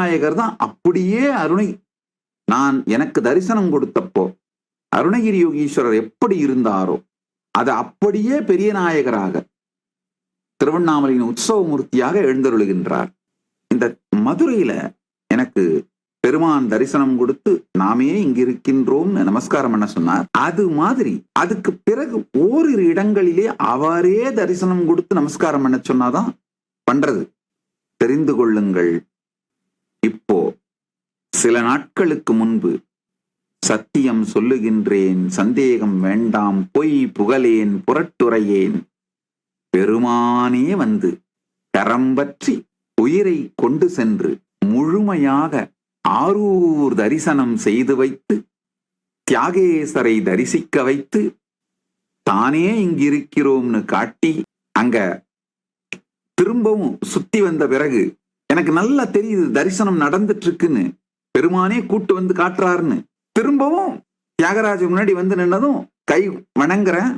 விநாயகர் தான் அப்படியே நான் எனக்கு தரிசனம் கொடுத்தப்போ அருணகிரி யோகீஸ்வரர் எப்படி இருந்தாரோ அது அப்படியே பெரிய நாயகராக திருவண்ணாமலையின் உற்சவ மூர்த்தியாக எழுந்தருளுகின்றார். இந்த மதுரையில எனக்கு பெருமான் தரிசனம் கொடுத்து நாமே இங்க இருக்கின்றோம் நமஸ்காரம் பண்ண சொன்னார். அது மாதிரி அதுக்கு பிறகு ஓரிரு இடங்களிலே அவரே தரிசனம் கொடுத்து நமஸ்காரம் பண்ண சொன்னாதான் பண்றது. தெரிந்து கொள்ளுங்கள், இப்போ சில நாட்களுக்கு முன்பு சத்தியம் சொல்லுகின்றேன், சந்தேகம் வேண்டாம், பொய் புகழேன், புரட்டுரையேன், பெருமானே வந்து கரம்பற்றி உயிரை கொண்டு சென்று முழுமையாக ஆரூர் தரிசனம் செய்து வைத்து தியாகேசரை தரிசிக்க வைத்து தானே இங்கிருக்கிறோம்னு காட்டி அங்க திரும்பவும் சுத்தி வந்த பிறகு எனக்கு நல்லா தெரியுது தரிசனம் நடந்துட்டு இருக்குன்னு, பெருமானே கூட்டு வந்து காட்டுறாருன்னு. திரும்பவும் தியாகராஜ முன்னாடி வந்து நின்னதும் கை வணங்குறேன்,